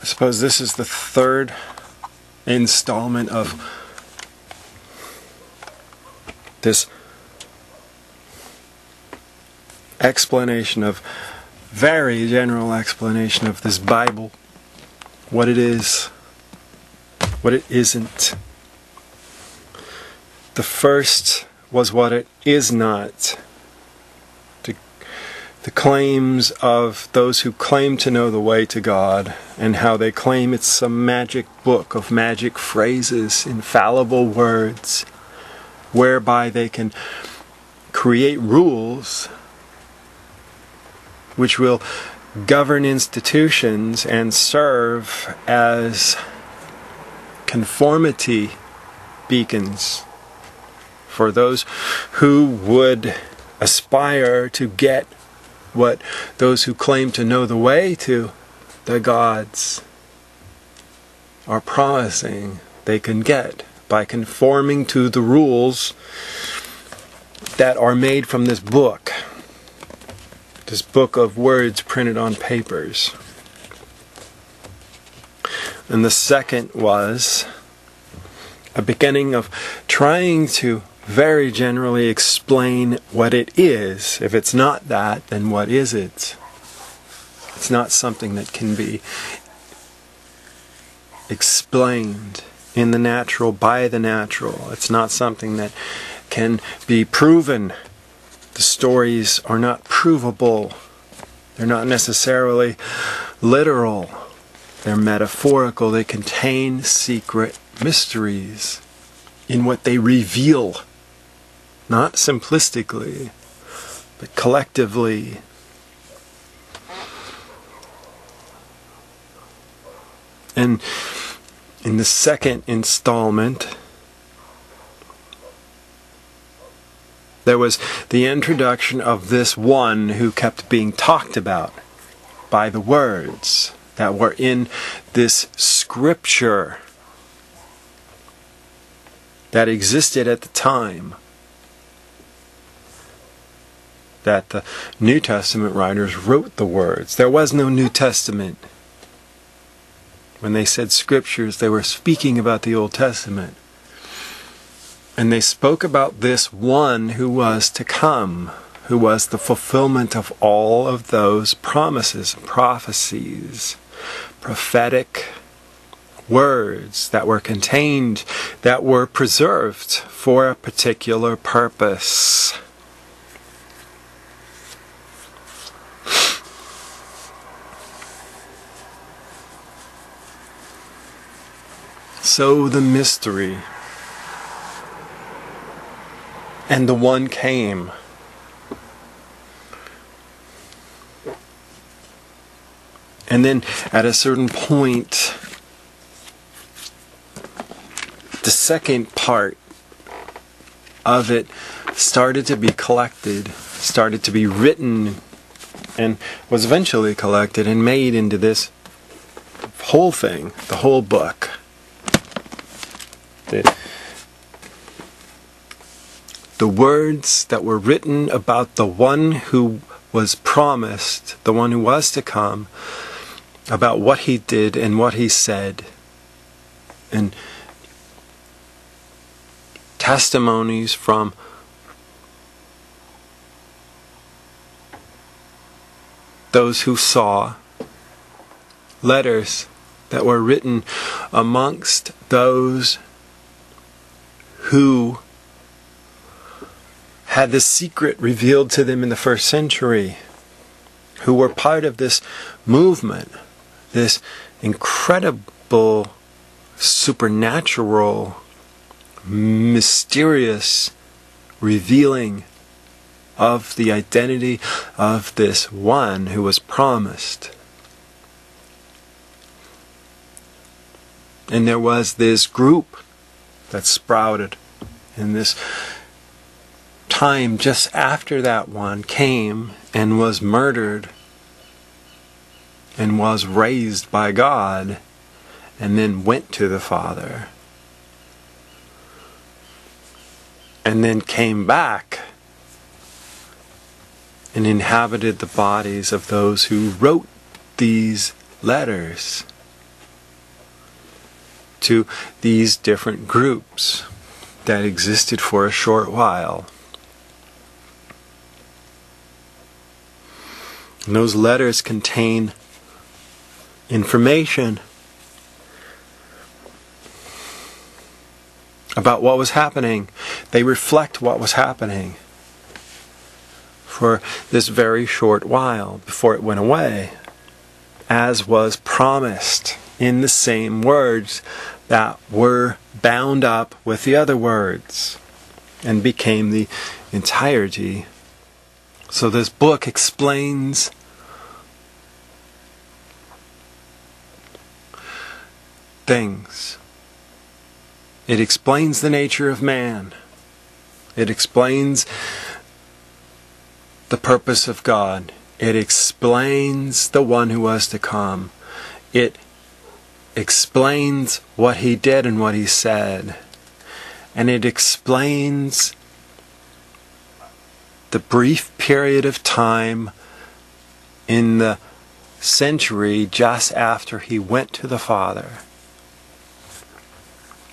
suppose this is the third installment of this explanation of, very general explanation of this Bible, what it is, what it isn't. The first was what it is not. The claims of those who claim to know the way to God, and how they claim it's some magic book of magic phrases, infallible words, whereby they can create rules which will govern institutions and serve as conformity beacons for those who would aspire to get what those who claim to know the way to the gods are promising they can get by conforming to the rules that are made from this book of words printed on papers. And the second was a beginning of trying to very generally explain what it is. If it's not that, then what is it? It's not something that can be explained in the natural by the natural. It's not something that can be proven. The stories are not provable. They're not necessarily literal. They're metaphorical. They contain secret mysteries in what they reveal. Not simplistically, but collectively. And in the second installment, there was the introduction of this one who kept being talked about by the words that were in this scripture that existed at the time that the New Testament writers wrote the words. There was no New Testament. When they said scriptures, they were speaking about the Old Testament. And they spoke about this one who was to come, who was the fulfillment of all of those promises, prophecies, prophetic words that were contained, that were preserved for a particular purpose. So the mystery. And the one came. And then at a certain point, the second part of it started to be collected, started to be written, and was eventually collected and made into this whole thing, the whole book. The words that were written about the one who was promised, the one who was to come, about what he did and what he said, and testimonies from those who saw, letters that were written amongst those who had the secret revealed to them in the first century, who were part of this movement, this incredible, supernatural, mysterious revealing of the identity of this one who was promised. And there was this group that sprouted in this time just after that one came and was murdered and was raised by God and then went to the Father and then came back and inhabited the bodies of those who wrote these letters to these different groups that existed for a short while. And those letters contain information about what was happening. They reflect what was happening for this very short while before it went away, as was promised in the same words that were bound up with the other words and became the entirety. So this book explains things. It explains the nature of man. It explains the purpose of God. It explains the one who was to come. It explains what he did and what he said. And it explains the brief period of time in the century just after he went to the Father.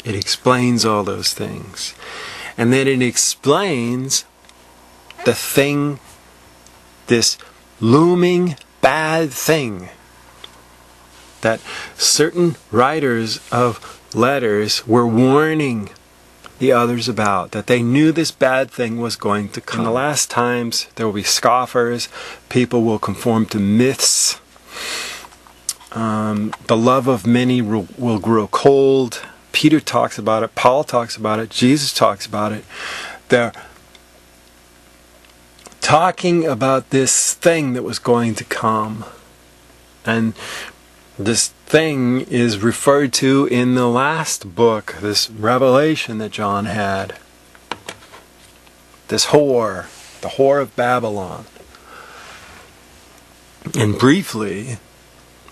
It explains all those things. And then it explains the thing, this looming bad thing that certain writers of letters were warning the others about, that they knew this bad thing was going to come. In the last times, there will be scoffers. People will conform to myths. The love of many will grow cold. Peter talks about it. Paul talks about it. Jesus talks about it. They're talking about this thing that was going to come. And this thing is referred to in the last book, this revelation that John had. This whore, the whore of Babylon. And briefly,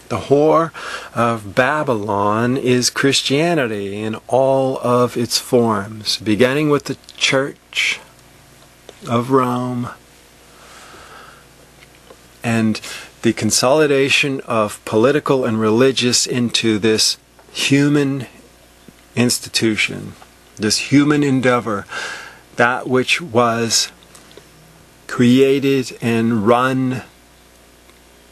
the whore of Babylon is Christianity in all of its forms, beginning with the Church of Rome and the consolidation of political and religious into this human institution, this human endeavor, that which was created and run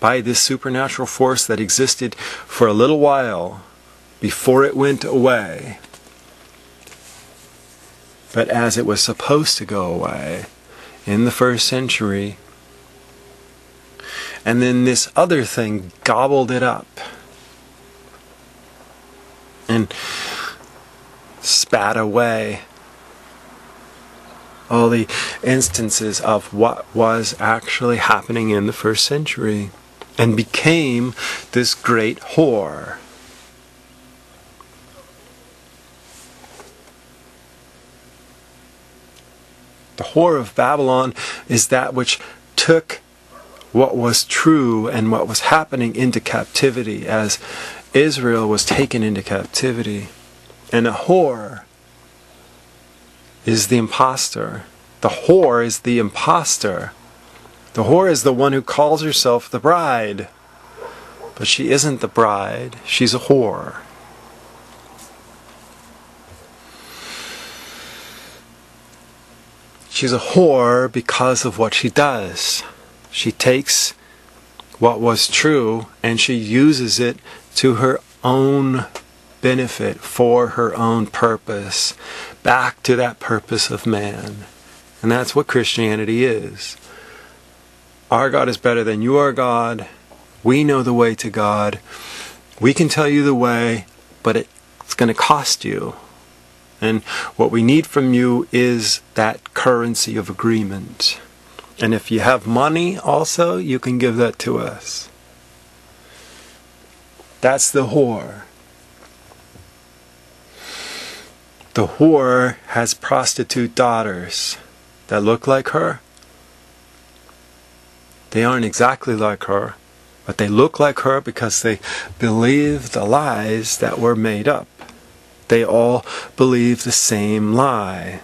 by this supernatural force that existed for a little while before it went away. But as it was supposed to go away in the first century, and then this other thing gobbled it up and spat away all the instances of what was actually happening in the first century, and became this great whore. The whore of Babylon is that which took what was true and what was happening into captivity, as Israel was taken into captivity. And a whore is the imposter. The whore is the imposter. The whore is the one who calls herself the bride. But she isn't the bride. She's a whore. She's a whore because of what she does. She takes what was true and she uses it to her own benefit, for her own purpose, back to that purpose of man. And that's what Christianity is. Our God is better than your God. We know the way to God. We can tell you the way, but it's going to cost you. And what we need from you is that currency of agreement. And if you have money also, you can give that to us. That's the whore. The whore has prostitute daughters that look like her. They aren't exactly like her, but they look like her because they believe the lies that were made up. They all believe the same lie.